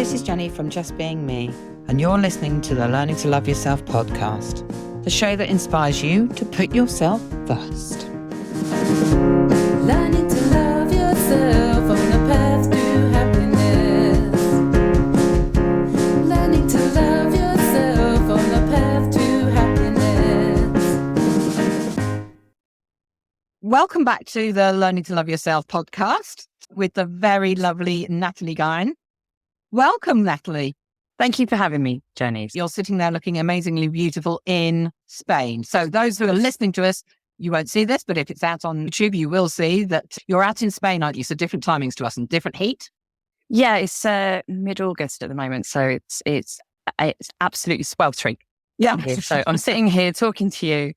this is Jenny from Just Being Me, and you're listening to the Learning to Love Yourself podcast, the show that inspires you to put yourself first. Learning to love yourself on the path to happiness. Learning to love yourself on the path to happiness. Welcome back to the Learning to Love Yourself podcast with the very lovely Natalie Guyan. Welcome, Natalie. Thank you for having me, Jenny. You're sitting there looking amazingly beautiful in Spain. So those who are listening to us, you won't see this, but if it's out on YouTube, you will see that you're out in Spain, aren't you? So different timings to us and different heat. Yeah, it's mid-August at the moment, so it's absolutely sweltering. Yeah. So I'm sitting here talking to you,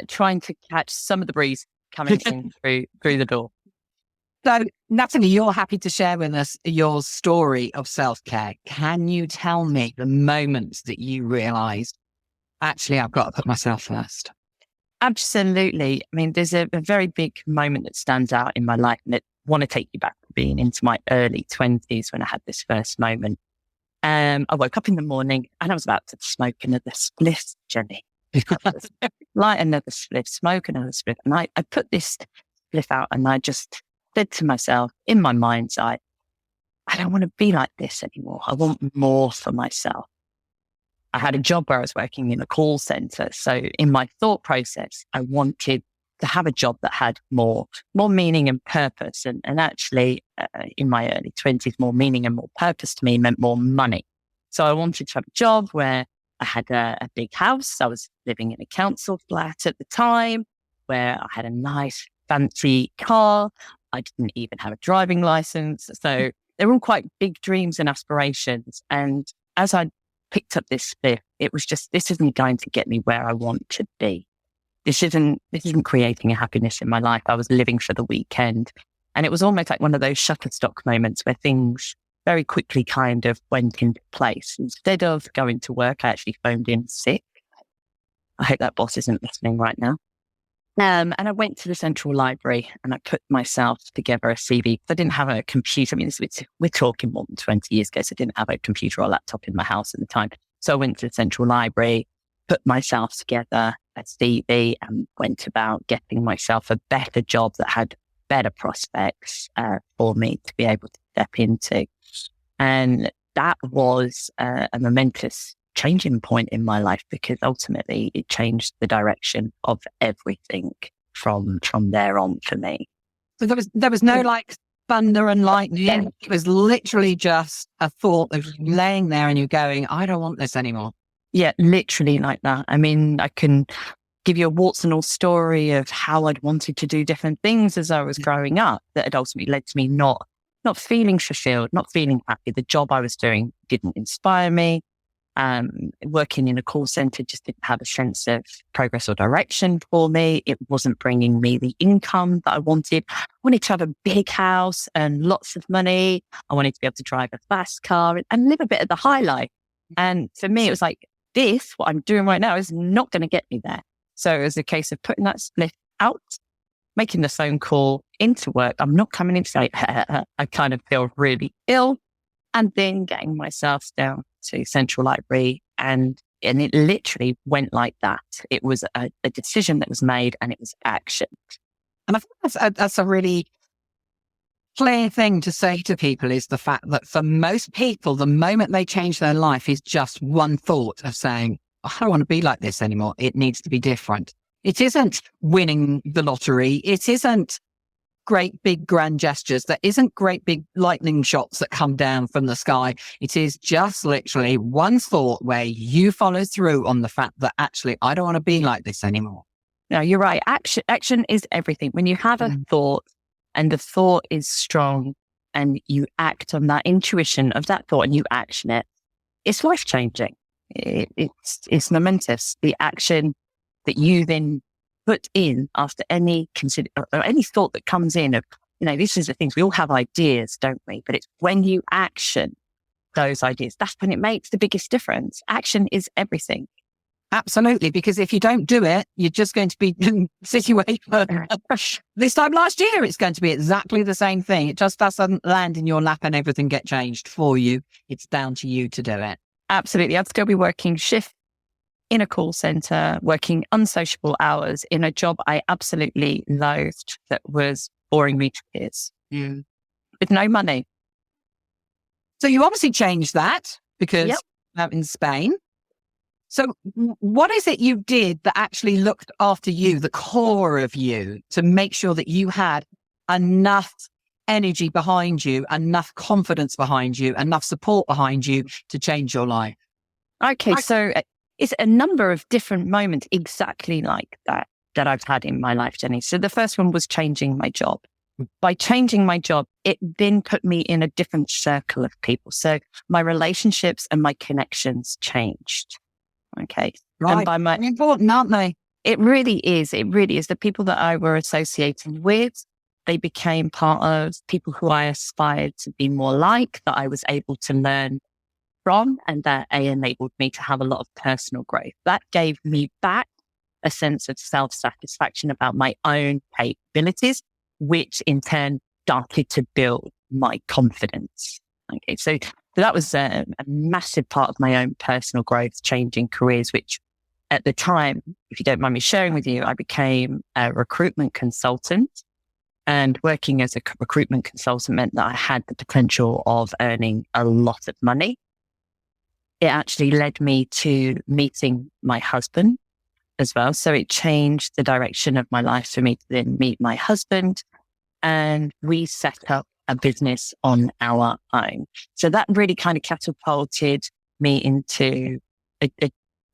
trying to catch some of the breeze coming in through the door. So, Natalie, you're happy to share with us your story of self-care. Can you tell me the moment that you realised, actually, I've got to put myself first? Absolutely. I mean, there's a very big moment that stands out in my life, and I want to take you back to being into my early 20s when I had this first moment. I woke up in the morning and I was about to smoke another spliff, Jenny. Light another spliff, smoke another spliff. And I put this spliff out and I just said to myself in my mind's eye, I don't want to be like this anymore. I want more for myself. I had a job where I was working in a call center. So in my thought process, I wanted to have a job that had more meaning and purpose. And actually, in my early 20s, more meaning and more purpose to me meant more money. So I wanted to have a job where I had a big house. I was living in a council flat at the time, where I had a nice fancy car. I didn't even have a driving license. So they were all quite big dreams and aspirations. And as I picked up this spliff, it was just, this isn't going to get me where I want to be. This isn't creating a happiness in my life. I was living for the weekend. And it was almost like one of those Shutterstock moments where things very quickly kind of went into place. Instead of going to work, I actually phoned in sick. I hope that boss isn't listening right now. And I went to the central library and I put myself together a CV. I didn't have a computer. I mean, we're talking more than 20 years ago, so I didn't have a computer or laptop in my house at the time. So I went to the central library, put myself together a CV and went about getting myself a better job that had better prospects for me to be able to step into. And that was a momentous changing point in my life, because ultimately it changed the direction of everything from there on for me. So there was no like thunder and lightning. It was literally just a thought of you laying there and you going, I don't want this anymore. Yeah, literally like that. I mean, I can give you a warts and all story of how I'd wanted to do different things as I was growing up that had ultimately led to me not feeling fulfilled, not feeling happy. The job I was doing didn't inspire me. Working in a call center just didn't have a sense of progress or direction for me. It wasn't bringing me the income that I wanted. I wanted to have a big house and lots of money. I wanted to be able to drive a fast car and live a bit of the high life. And for me, it was like, what I'm doing right now is not going to get me there. So it was a case of putting that split out, making the phone call into work. I'm not coming in today. I kind of feel really ill. And then getting myself down to Central Library. And it literally went like that. It was a decision that was made and it was action. And I think that's a really clear thing to say to people, is the fact that for most people, the moment they change their life is just one thought of saying, I don't want to be like this anymore. It needs to be different. It isn't winning the lottery. It isn't great big grand gestures. There isn't great big lightning shots that come down from the sky. It is just literally one thought where you follow through on the fact that actually, I don't want to be like this anymore. No, you're right. Action is everything. When you have a thought and the thought is strong and you act on that intuition of that thought and you action it, it's life-changing. It's momentous. The action that you then put in after any thought that comes in of, this is the things, we all have ideas, don't we? But it's when you action those ideas, that's when it makes the biggest difference. Action is everything. Absolutely. Because if you don't do it, you're just going to be sitting waiting. This time last year, it's going to be exactly the same thing. It just doesn't land in your lap and everything get changed for you. It's down to you to do it. Absolutely. I'd still be working shift in a call center, working unsociable hours in a job I absolutely loathed that was boring me to tears with no money. So you obviously changed that because Yep. in Spain. So what is it you did that actually looked after you, the core of you, to make sure that you had enough energy behind you, enough confidence behind you, enough support behind you to change your life? Okay, so it's a number of different moments exactly like that I've had in my life, Jenny. So the first one was changing my job. By changing my job, it then put me in a different circle of people. So my relationships and my connections changed. Okay. Right. And by my, Important, aren't they? it really is. It really is. The people that I were associating with, they became part of people who I aspired to be more like, that I was able to learn from, and that enabled me to have a lot of personal growth. That gave me back a sense of self-satisfaction about my own capabilities, which in turn started to build my confidence. Okay, so that was a massive part of my own personal growth, changing careers, which at the time, if you don't mind me sharing with you, I became a recruitment consultant. And working as a recruitment consultant meant that I had the potential of earning a lot of money. It actually led me to meeting my husband as well. So it changed the direction of my life for me to then meet my husband. And we set up a business on our own. So that really kind of catapulted me into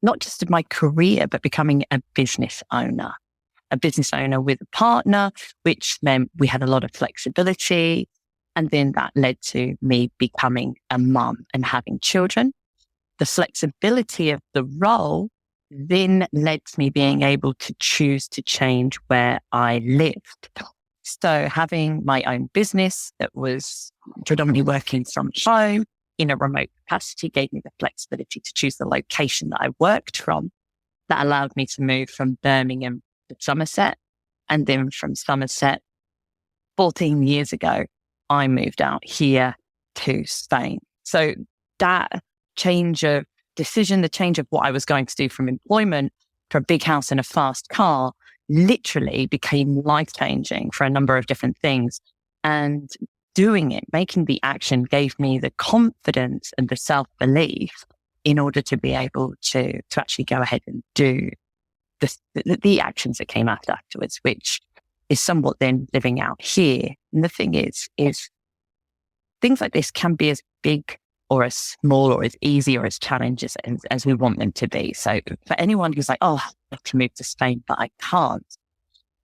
not just my career, but becoming a business owner with a partner, which meant we had a lot of flexibility. And then that led to me becoming a mum and having children. The flexibility of the role then led to me being able to choose to change where I lived. So having my own business that was predominantly working from home in a remote capacity gave me the flexibility to choose the location that I worked from. That allowed me to move from Birmingham to Somerset. And then from Somerset, 14 years ago, I moved out here to Spain. So that change of decision, the change of what I was going to do from employment to a big house and a fast car, literally became life-changing for a number of different things. And doing it, making the action, gave me the confidence and the self-belief in order to be able to actually go ahead and do the actions that came afterwards, which is somewhat then living out here. And the thing is things like this can be as big or as small or as easy or as challenges as we want them to be. So for anyone who's like, oh, I'd love to move to Spain, but I can't.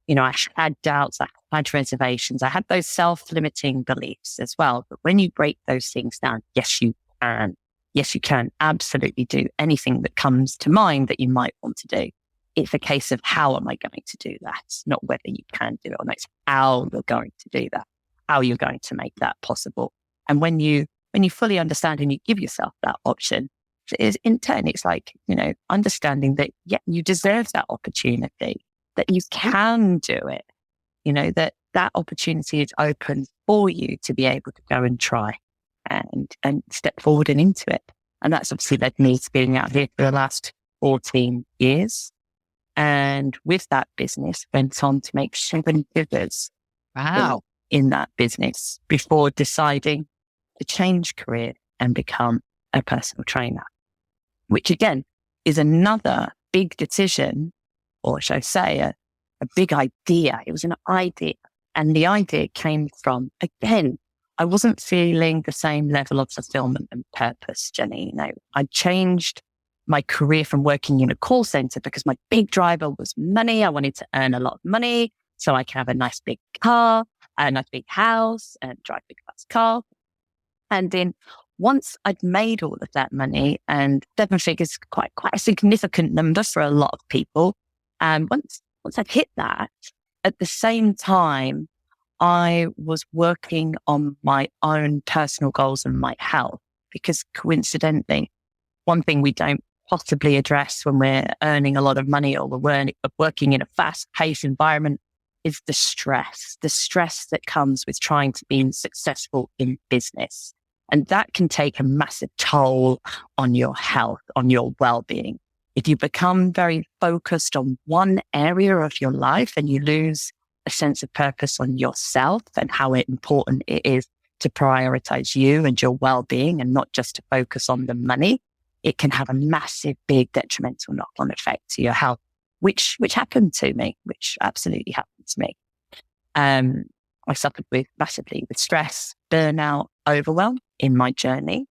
You know, I had doubts, I had reservations, I had those self-limiting beliefs as well. But when you break those things down, yes, you can. Yes, you can absolutely do anything that comes to mind that you might want to do. It's a case of how am I going to do that? Not whether you can do it or not. It's how you're going to do that, how you're going to make that possible. And when you fully understand and you give yourself that option, in turn, it's like, you know, understanding that, yeah, you deserve that opportunity, that you can do it, you know, that opportunity is open for you to be able to go and try and step forward and into it. And that's obviously led me to being out here for the last 14 years. And with that business, went on to make 7 figures. Wow. In that business before deciding to change career and become a personal trainer, which again is another big decision, or should I say a big idea. It was an idea. And the idea came from, again, I wasn't feeling the same level of fulfillment and purpose, Jenny. You know, I changed my career from working in a call center because my big driver was money. I wanted to earn a lot of money so I can have a nice big car, a nice big house, and drive a big fast car. And then once I'd made all of that money, and 7 figures, quite a significant number for a lot of people. And once I'd hit that, at the same time, I was working on my own personal goals and my health, because coincidentally, one thing we don't possibly address when we're earning a lot of money or we're working in a fast-paced environment is the stress that comes with trying to be successful in business. And that can take a massive toll on your health, on your well-being. If you become very focused on one area of your life and you lose a sense of purpose on yourself and how important it is to prioritize you and your well-being and not just to focus on the money, it can have a massive, big detrimental knock-on effect to your health, which happened to me, which absolutely happened to me. I suffered massively with stress, burnout, overwhelm in my journey,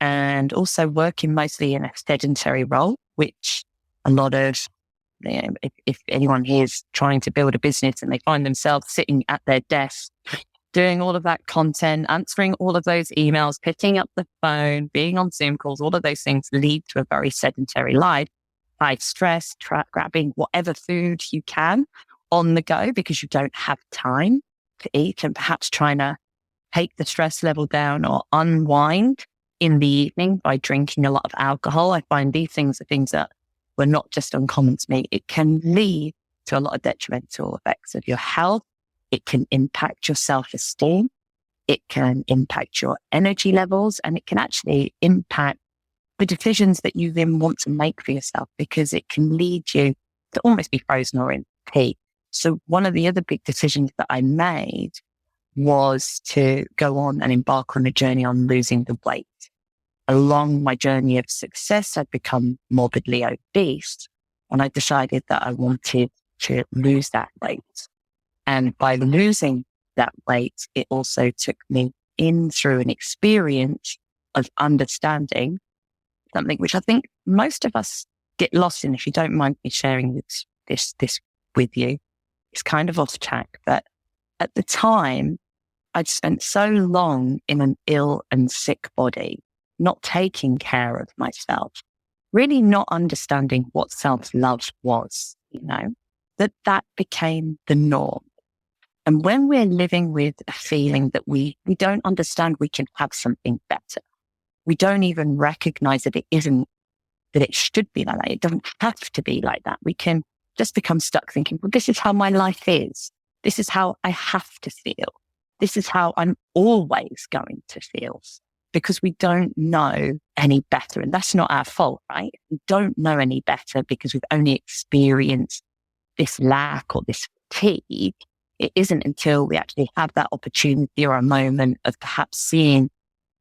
and also working mostly in a sedentary role, which a lot of, if anyone here is trying to build a business and they find themselves sitting at their desk, doing all of that content, answering all of those emails, picking up the phone, being on Zoom calls, all of those things lead to a very sedentary life. High stress, grabbing whatever food you can on the go because you don't have time to eat, and perhaps trying to take the stress level down or unwind in the evening by drinking a lot of alcohol. I find these things are things that were not just uncommon to me. It can lead to a lot of detrimental effects of your health. It can impact your self-esteem. It can impact your energy levels, and it can actually impact the decisions that you then want to make for yourself, because it can lead you to almost be frozen or in heat. So one of the other big decisions that I made was to go on and embark on a journey on losing the weight. Along my journey of success, I'd become morbidly obese, and I decided that I wanted to lose that weight. And by losing that weight, it also took me in through an experience of understanding something which I think most of us get lost in. If you don't mind me sharing this with you, it's kind of off track, but at the time, I'd spent so long in an ill and sick body, not taking care of myself, really not understanding what self-love was, that became the norm. And when we're living with a feeling that we don't understand we can have something better, we don't even recognize that it should be like that. It doesn't have to be like that. We can just become stuck thinking, well, this is how my life is. This is how I have to feel. This is how I'm always going to feel, because we don't know any better. And that's not our fault, right? We don't know any better because we've only experienced this lack or this fatigue. It isn't until we actually have that opportunity or a moment of perhaps seeing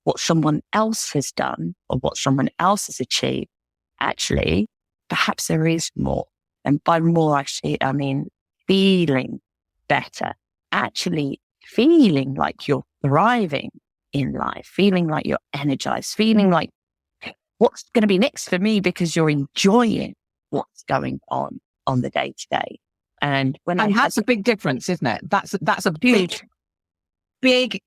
what someone else has done or what someone else has achieved. Actually, perhaps there is more. And by more, actually, I mean feeling better, actually feeling like you're thriving in life, feeling like you're energized, feeling like what's going to be next for me, because you're enjoying what's going on the day to day. And that's a big difference, isn't it? That's a big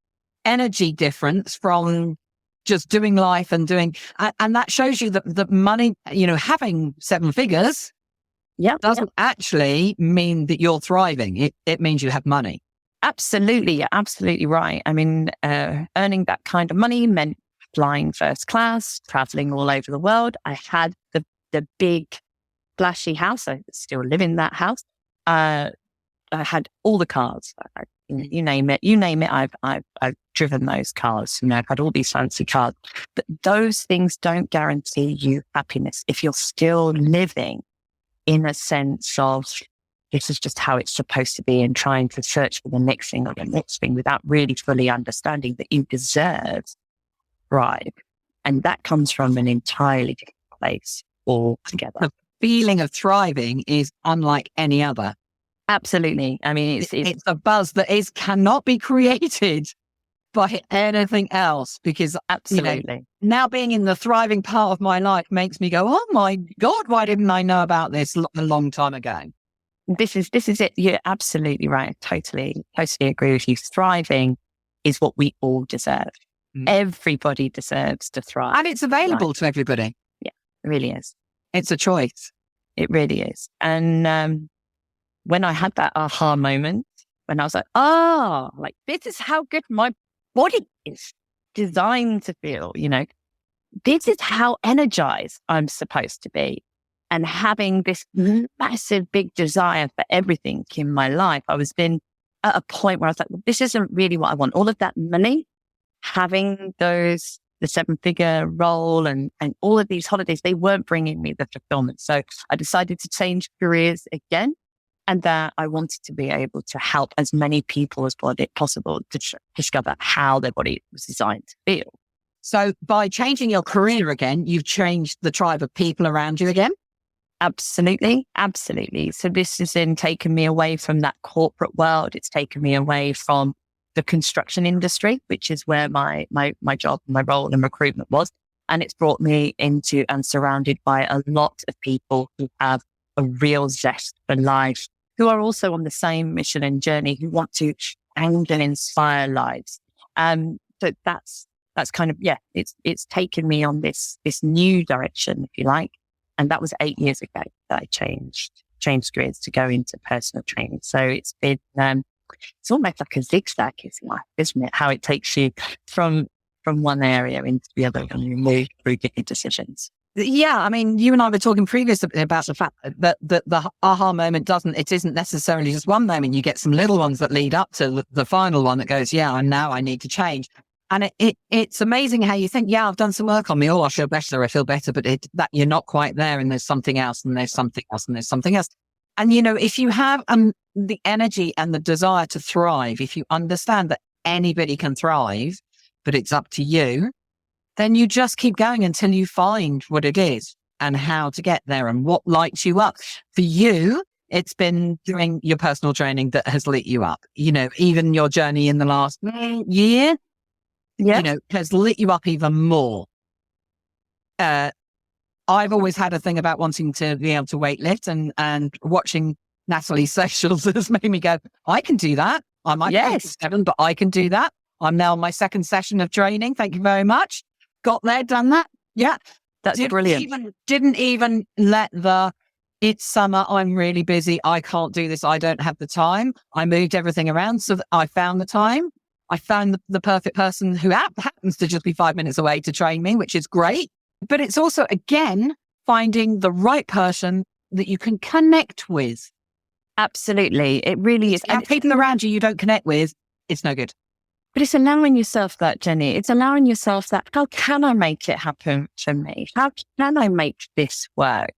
energy difference from just doing life and doing, and that shows you that the money, having 7 figures doesn't actually mean that you're thriving. It means you have money. Absolutely. You're absolutely right. I mean, earning that kind of money meant flying first class, traveling all over the world. I had the big flashy house. I still live in that house. I had all the cars. You name it. I've driven those cars. I've had all these fancy cars. But those things don't guarantee you happiness if you're still living in a sense of this is just how it's supposed to be, and trying to search for the next thing or the next thing without really fully understanding that you deserve thrive. And that comes from an entirely different place altogether. The feeling of thriving is unlike any other. Absolutely. I mean, it's a buzz that cannot be created by anything else, because absolutely. Now being in the thriving part of my life makes me go, oh my God, why didn't I know about this a long time ago? This is it. You're absolutely right. Totally agree with you. Thriving is what we all deserve. Everybody deserves to thrive. And it's available to everybody. Yeah, it really is. It's a choice. It really is. And when I had that aha moment, when I was like, this is how good my body is designed to feel, this is how energized I'm supposed to be. And having this massive, big desire for everything in my life, I was been at a point where I was like, well, this isn't really what I want. All of that money, having the 7-figure role and all of these holidays, they weren't bringing me the fulfillment. So I decided to change careers again, and that I wanted to be able to help as many people as possible to discover how their body was designed to feel. So by changing your career again, you've changed the tribe of people around you again? Absolutely. Absolutely. So this has then taken me away from that corporate world. It's taken me away from the construction industry, which is where my job, my role in recruitment was. And it's brought me into and surrounded by a lot of people who have a real zest for life, who are also on the same mission and journey, who want to change and inspire lives. So that's kind of, it's taken me on this new direction, if you like. And that was 8 years ago that I changed careers to go into personal training. So it's been, it's almost like a zigzag, isn't it? How it takes you from one area into the other and you move through different decisions. Yeah, I mean, you and I were talking previously about the fact that the aha moment isn't necessarily just one moment. You get some little ones that lead up to the final one that goes, yeah, and now I need to change. And it's amazing how you think, yeah, I've done some work on me. Oh, I feel better, but that you're not quite there. And there's something else, and there's something else, and there's something else. And, if you have the energy and the desire to thrive, if you understand that anybody can thrive, but it's up to you, then you just keep going until you find what it is and how to get there and what lights you up. For you, it's been doing your personal training that has lit you up. Even your journey in the last year, has lit you up even more. I've always had a thing about wanting to be able to weightlift, and watching Natalie's socials has made me go, I can do that. I might be 7, but I can do that. I'm now on my second session of training. Thank you very much. Got there, done that. Yeah. That's brilliant. Didn't even let it's summer, I'm really busy, I can't do this, I don't have the time. I moved everything around so that I found the time. I found the perfect person who happens to just be 5 minutes away to train me, which is great. But it's also, again, finding the right person that you can connect with. Absolutely. It really is. And people around you don't connect with, it's no good. But it's allowing yourself that, Jenny. It's allowing yourself that, how can I make it happen for me? How can I make this work?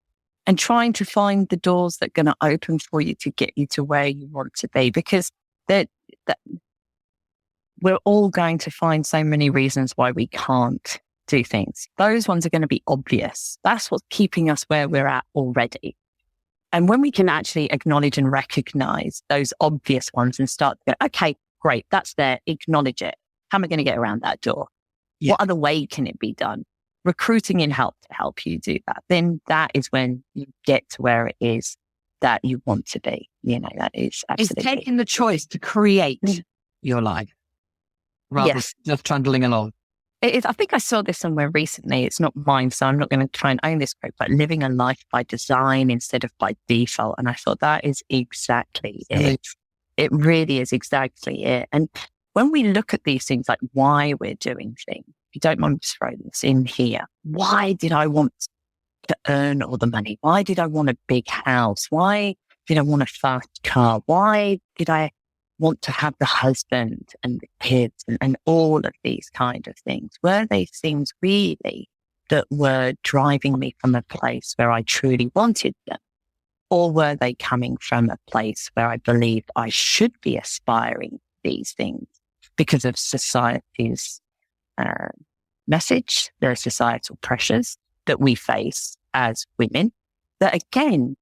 And trying to find the doors that are going to open for you to get you to where you want to be. Because we're all going to find so many reasons why we can't do things. Those ones are going to be obvious. That's what's keeping us where we're at already. And when we can actually acknowledge and recognize those obvious ones and start to go, okay, great, that's there, acknowledge it. How am I going to get around that door? Yeah. What other way can it be done? Recruiting in help to help you do that. Then that is when you get to where it is that you want to be. That is absolutely. It's taking the choice to create your life rather than just trundling along. It is. I think I saw this somewhere recently. It's not mine, so I'm not going to try and own this quote, but living a life by design instead of by default. And I thought that is exactly it. It really is exactly it. And when we look at these things, like why we're doing things, if you don't mind to throw this in here, why did I want to earn all the money? Why did I want a big house? Why did I want a fast car? Why did I want to have the husband and the kids and all of these kind of things? Were they things really that were driving me from a place where I truly wanted them? Or were they coming from a place where I believed I should be aspiring these things because of society's message, the societal pressures that we face as women? That again,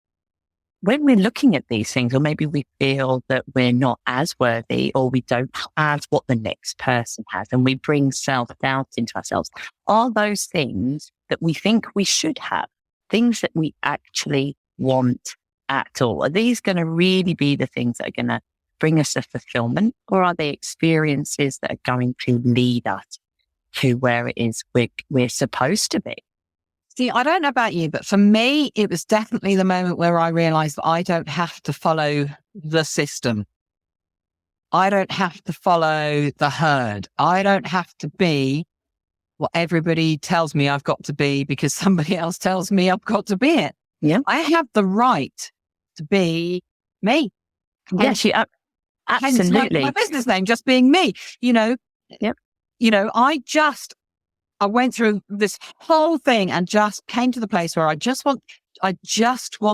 when we're looking at these things, or maybe we feel that we're not as worthy or we don't have what the next person has, and we bring self-doubt into ourselves, are those things that we think we should have, things that we actually want at all? Are these going to really be the things that are going to bring us a fulfillment, or are they experiences that are going to lead us to where it is we're supposed to be? See, I don't know about you, but for me, it was definitely the moment where I realized that I don't have to follow the system. I don't have to follow the herd. I don't have to be what everybody tells me I've got to be because somebody else tells me I've got to be it. Yeah. I have the right to be me. Yes, you Hence absolutely. my business name just being me, you know. Yep. You know, I went through this whole thing and just came to the place where I just want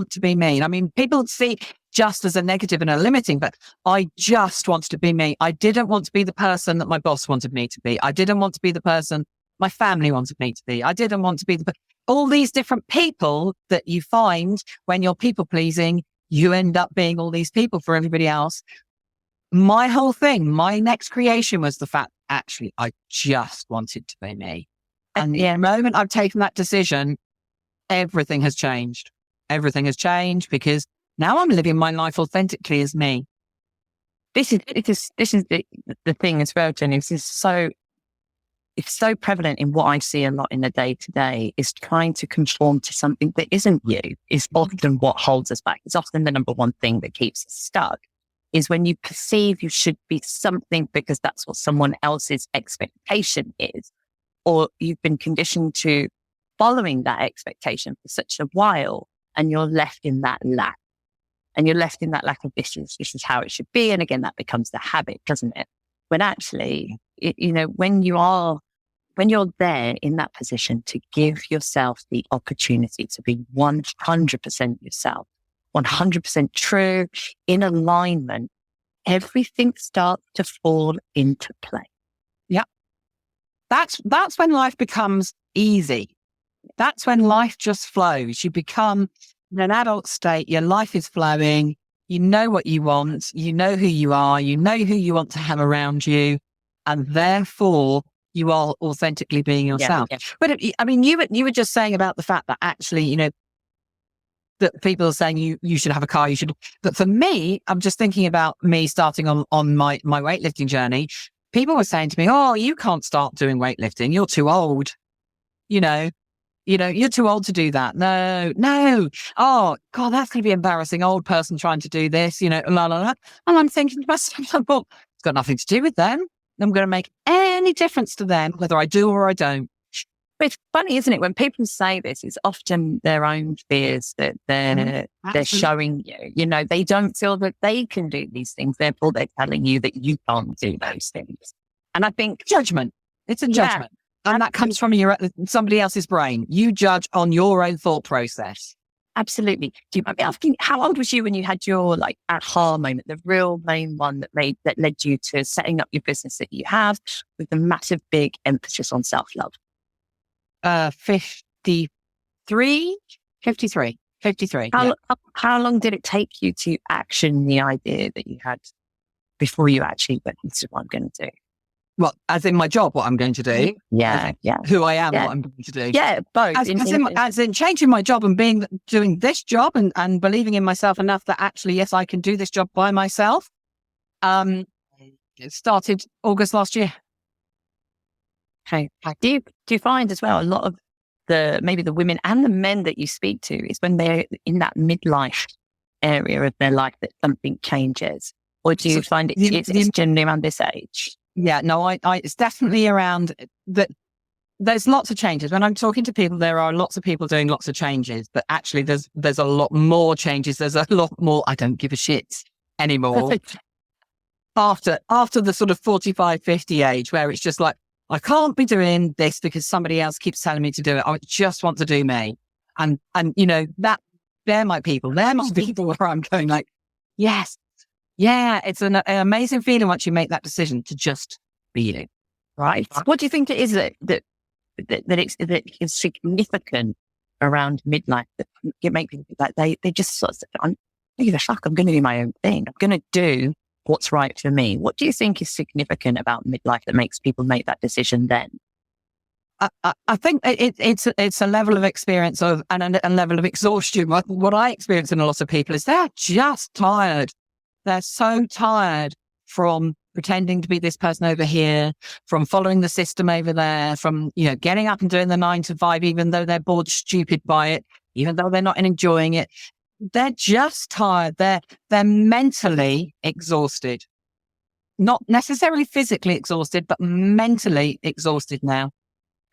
to be me. I mean, people see just as a negative and a limiting, but I just wanted to be me. I didn't want to be the person that my boss wanted me to be. I didn't want to be the person my family wanted me to be. I didn't want to be all these different people that you find when you're people pleasing. You end up being all these people for everybody else. My whole thing, my next creation was the fact, actually, I just wanted to be me. And the moment I've taken that decision, everything has changed. Everything has changed because now I'm living my life authentically as me. This is the thing as well, Jenny. It's so prevalent in what I see a lot in the day to day is trying to conform to something that isn't you is often what holds us back. It's often the number one thing that keeps us stuck is when you perceive you should be something because that's what someone else's expectation is, or you've been conditioned to following that expectation for such a while and you're left in that lack. And you're left in that lack of this is how it should be. And again, that becomes the habit, doesn't it? When actually, when you're there in that position to give yourself the opportunity to be 100% yourself, 100% true, in alignment, everything starts to fall into play. Yeah. That's when life becomes easy. That's when life just flows. You become in an adult state, your life is flowing. You know what you want. You know who you are. You know who you want to have around you. And therefore, you are authentically being yourself. Yeah. But I mean, you were just saying about the fact that actually, that people are saying you should have a car. But for me, I'm just thinking about me starting on my weightlifting journey. People were saying to me, "Oh, you can't start doing weightlifting. You're too old. You're too old to do that. No. Oh, God, that's going to be embarrassing. Old person trying to do this, la, la, la." And I'm thinking to myself, well, it's got nothing to do with them. I'm going to make any difference to them, whether I do or I don't. But it's funny, isn't it? When people say this, it's often their own fears that they're showing you. They don't feel that they can do these things. Therefore, they're telling you that you can't do those things. And I think judgment. It's a judgment. And that comes from somebody else's brain. You judge on your own thought process. Absolutely. Do you mind me asking, how old was you when you had your aha moment, the real main one that led you to setting up your business that you have with the massive big emphasis on self-love? 53. How long did it take you to action the idea that you had before you actually went, "This is what I'm going to do"? Well, as in my job, what I'm going to do. Yeah. Who I am, what I'm going to do. Yeah, both. As in changing my job and doing this job and believing in myself enough that actually, yes, I can do this job by myself. It started August last year. Okay. Do you find as well a lot of maybe the women and the men that you speak to is when they're in that midlife area of their life that something changes? Or do you find it's generally around this age? Yeah, no, it's definitely around that. There's lots of changes. When I'm talking to people, there are lots of people doing lots of changes, but actually there's a lot more changes. There's a lot more, I don't give a shit anymore. After the sort of 45, 50 age, where it's just like, I can't be doing this because somebody else keeps telling me to do it. I just want to do me. And that they're my people. They're my people where I'm going like, yes. Yeah, it's an amazing feeling once you make that decision to just be you. Right. What do you think it is that is significant around midlife that you make people that they just sort of say, "I'm going to do my own thing. I'm going to do what's right for me"? What do you think is significant about midlife that makes people make that decision then? I think it's a level of experience and a level of exhaustion. What I experience in a lot of people is they're just tired. They're so tired from pretending to be this person over here, from following the system over there, from, getting up and doing the 9 to 5, even though they're bored stupid by it, even though they're not enjoying it. They're just tired. They're mentally exhausted, not necessarily physically exhausted, but mentally exhausted now.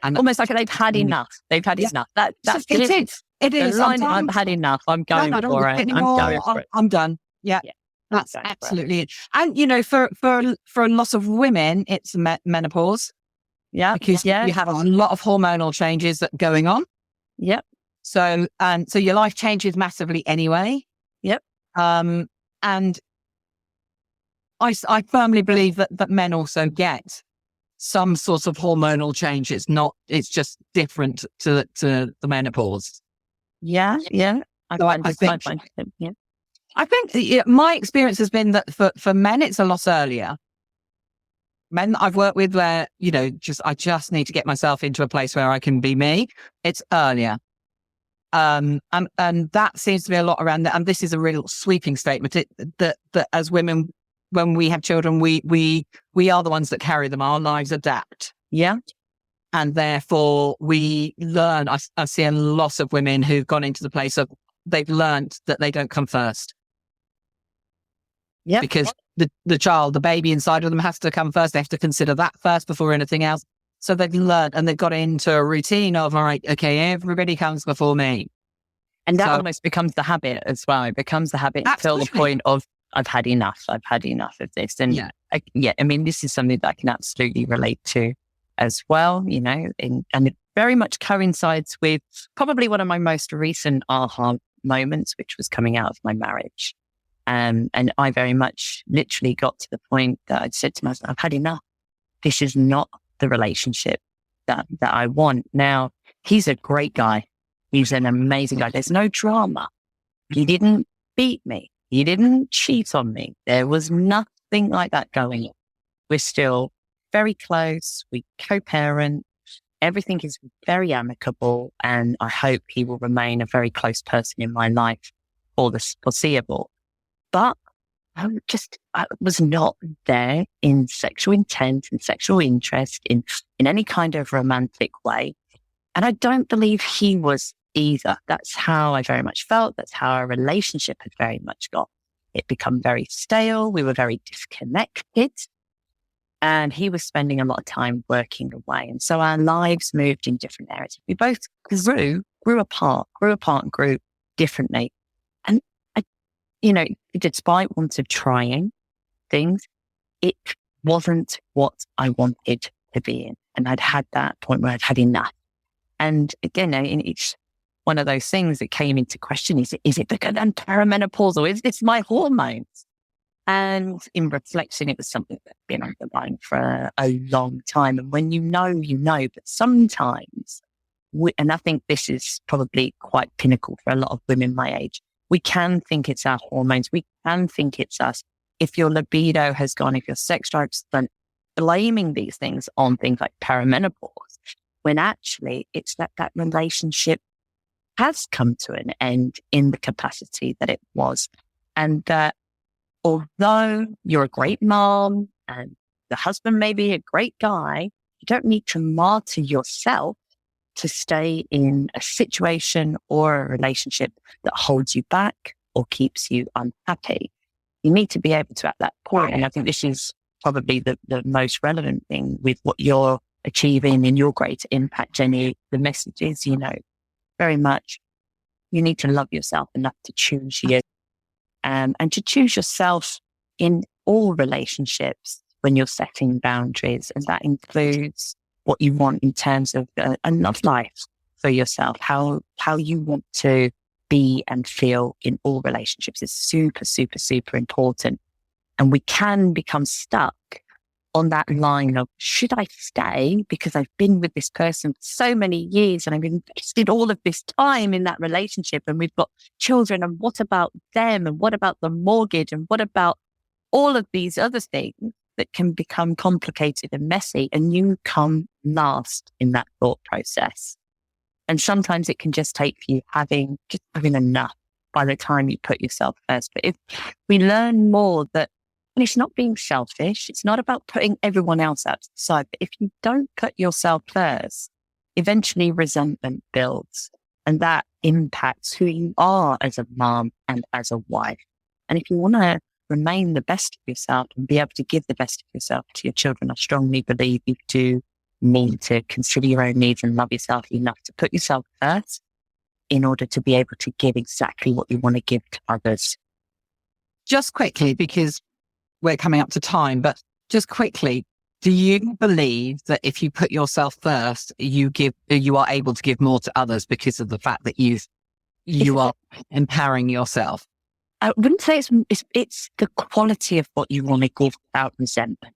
And Almost like they've had enough. They've had Yeah. enough. That's it is. It the is. line, I'm I've had enough. I'm done. going I don't for want it. it I'm anymore. going for it. I'm done. Yeah. Yeah. That's going for it. absolutely it. And, you know, for a lot of women, it's menopause Yeah. because Yeah. you have a lot of hormonal changes that going on. Yep. So your life changes massively anyway. Yep. And I firmly believe that men also get some sort of hormonal change. It's just different to the menopause. Yeah. Yeah. So I think Yeah. I think my experience has been that for men, it's a lot earlier. Men that I've worked with where, you know, I just need to get myself into a place where I can be me. It's earlier. And that seems to be a lot around that. And this is a real sweeping statement that as women, when we have children, we are the ones that carry them. Our lives adapt. Yeah. And therefore we learn. I see a lot of women who've gone into the place of they've learned that they don't come first. Yeah. Because the baby inside of them has to come first. They have to consider that first before anything else. So they've learned and they've got into a routine of, all right, okay, everybody comes before me. And that almost becomes the habit as well. It becomes the habit until the point of, I've had enough. I've had enough of this. And I mean, this is something that I can absolutely relate to as well, you know, and it very much coincides with probably one of my most recent aha moments, which was coming out of my marriage. And I very much literally got to the point that I'd said to myself, I've had enough. This is not the relationship that I want. Now, he's a great guy. He's an amazing guy. There's no drama. He didn't beat me. He didn't cheat on me. There was nothing like that going on. We're still very close. We co-parent. Everything is very amicable. And I hope he will remain a very close person in my life for the foreseeable. But I was not there in sexual intent and sexual interest in any kind of romantic way. And I don't believe he was either. That's how I very much felt. That's how our relationship had very much got. It become very stale. We were very disconnected. And he was spending a lot of time working away. And so our lives moved in different areas. We both grew apart and grew differently. And you know, despite wanting trying things, it wasn't what I wanted to be in. And I'd had that point where I'd had enough. And again, it's one of those things that came into question. Is it because I'm perimenopausal? Is this my hormones? And in reflection, it was something that's been underlying for a long time. And when you know, but sometimes, and I think this is probably quite pinnacle for a lot of women my age, we can think it's our hormones. We can think it's us. If your libido has gone, if your sex drive's gone, blaming these things on things like perimenopause, when actually it's that relationship has come to an end in the capacity that it was. And that although you're a great mom and the husband may be a great guy, you don't need to martyr yourself to stay in a situation or a relationship that holds you back or keeps you unhappy. You need to be able to, at that point, and I think this is probably the most relevant thing with what you're achieving in your greater impact, Jenny, the message is, you know, very much, you need to love yourself enough to choose you. And to choose yourself in all relationships when you're setting boundaries. And that includes what you want in terms of a love life for yourself, how you want to be and feel in all relationships is super, super, super important. And we can become stuck on that line of, should I stay because I've been with this person for so many years and I've invested all of this time in that relationship and we've got children, and what about them, and what about the mortgage, and what about all of these other things that can become complicated and messy, and you come last in that thought process. And sometimes it can just take you having enough by the time you put yourself first. But if we learn more that, and it's not being selfish, it's not about putting everyone else out to the side, but if you don't put yourself first, eventually resentment builds, and that impacts who you are as a mom and as a wife. And if you want to remain the best of yourself and be able to give the best of yourself to your children, I strongly believe you do need to consider your own needs and love yourself enough to put yourself first in order to be able to give exactly what you want to give to others. Just quickly, because we're coming up to time, but just quickly, do you believe that if you put yourself first, you are able to give more to others because of the fact that you are empowering yourself? I wouldn't say it's the quality of what you want to give without resentment.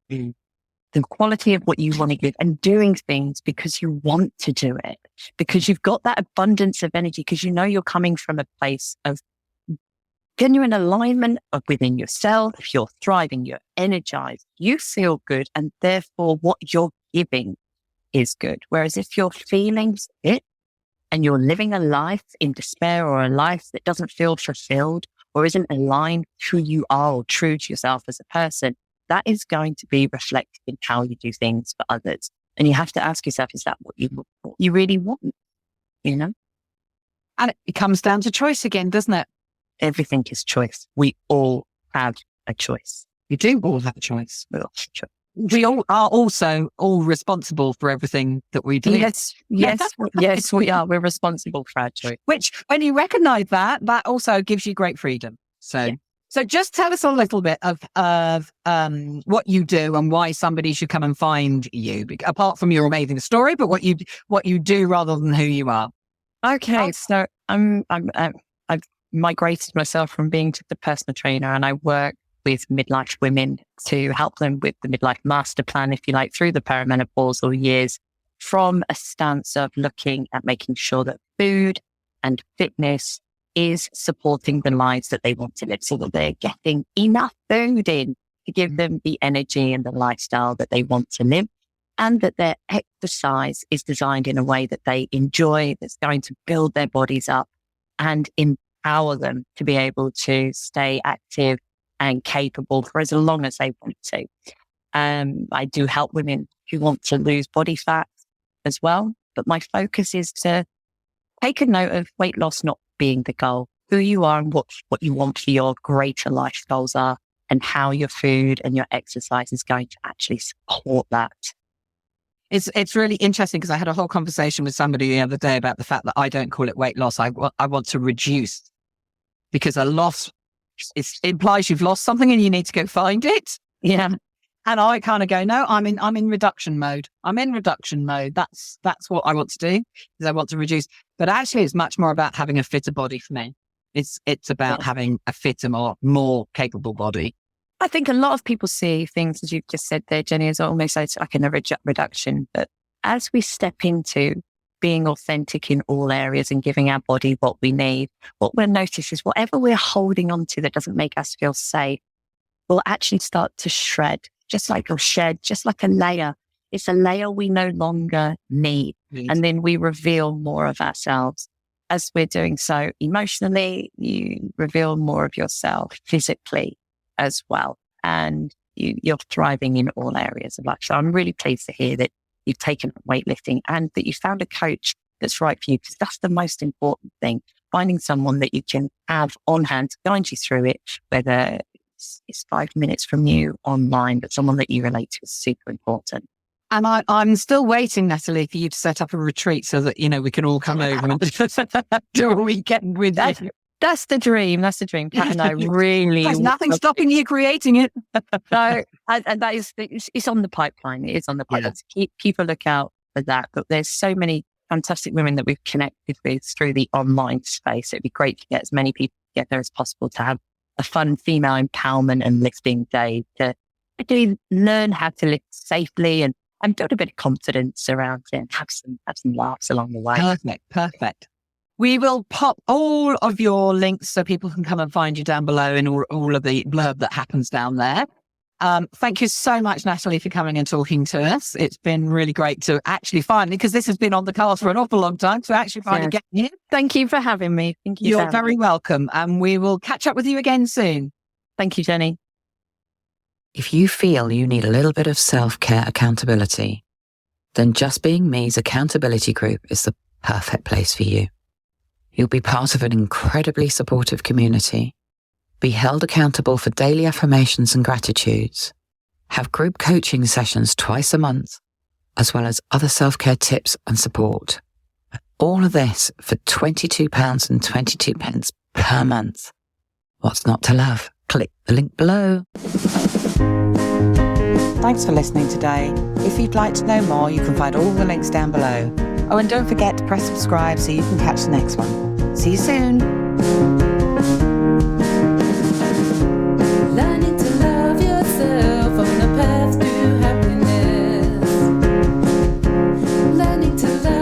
The quality of what you want to give and doing things because you want to do it, because you've got that abundance of energy, because you know you're coming from a place of genuine alignment within yourself. You're thriving, you're energized, you feel good, and therefore what you're giving is good. Whereas if you're feeling sick and you're living a life in despair, or a life that doesn't feel fulfilled or isn't aligned to who you are or true to yourself as a person, that is going to be reflected in how you do things for others. And you have to ask yourself, is that what you really want? You know? And it comes down to choice again, doesn't it? Everything is choice. We all have a choice. You do all have a choice. We all have a choice. We all are also all responsible for everything that we do. Yes, we are. We're responsible for our choice. Which, when you recognize that also gives you great freedom. So, So just tell us a little bit of what you do and why somebody should come and find you, apart from your amazing story, but what you do rather than who you are. Okay, so I've migrated myself from being the personal trainer, and I work with midlife women to help them with the midlife master plan, if you like, through the perimenopausal years, from a stance of looking at making sure that food and fitness is supporting the lives that they want to live, so that they're getting enough food in to give them the energy and the lifestyle that they want to live, and that their exercise is designed in a way that they enjoy, that's going to build their bodies up and empower them to be able to stay active and capable for as long as they want to. I do help women who want to lose body fat as well, but my focus is to take a note of weight loss not being the goal, who you are and what you want for your greater life goals are, and how your food and your exercise is going to actually support that. It's really interesting, because I had a whole conversation with somebody the other day about the fact that I don't call it weight loss. I want to reduce, because a loss implies you've lost something and you need to go find it. Yeah. And I kind of go, no, I'm in reduction mode. I'm in reduction mode. That's what I want to do, is I want to reduce. But actually, it's much more about having a fitter body for me. It's about having a fitter, more capable body. I think a lot of people see things, as you've just said there, Jenny, as almost like a reduction. But as we step into being authentic in all areas and giving our body what we need, what we'll notice is whatever we're holding on to that doesn't make us feel safe will actually start to shred, just like a layer. It's a layer we no longer need. And then we reveal more of ourselves. As we're doing so emotionally, you reveal more of yourself physically as well. And you're thriving in all areas of life. So I'm really pleased to hear that you've taken up weightlifting and that you found a coach that's right for you, because that's the most important thing. Finding someone that you can have on hand to guide you through it, whether it's 5 minutes from you online, but someone that you relate to is super important. And I'm still waiting, Natalie, for you to set up a retreat so that, we can all come over and do a weekend with you. That's the dream. Pat and I really... There's nothing stopping you creating it. No, and that is, it's on the pipeline. It is on the pipeline. Yeah. Keep a lookout for that. But there's so many fantastic women that we've connected with through the online space. It'd be great to get as many people together as possible to have a fun female empowerment and lifting day to actually learn how to lift safely and build a bit of confidence around it and have some laughs along the way. Perfect. We will pop all of your links so people can come and find you down below in all of the blurb that happens down there. Thank you so much, Natalie, for coming and talking to us. It's been really great to actually finally, because this has been on the cards for an awful long time, to actually finally get here. Thank you for having me. You're very welcome. And we will catch up with you again soon. Thank you, Jenny. If you feel you need a little bit of self-care accountability, then Just Being Me's accountability group is the perfect place for you. You'll be part of an incredibly supportive community, be held accountable for daily affirmations and gratitudes, have group coaching sessions twice a month, as well as other self-care tips and support. All of this for £22.22 per month. What's not to love? Click the link below. Thanks for listening today. If you'd like to know more, you can find all the links down below. Oh, and don't forget to press subscribe so you can catch the next one. See you soon. Learning to love yourself on the path to happiness. Learning to love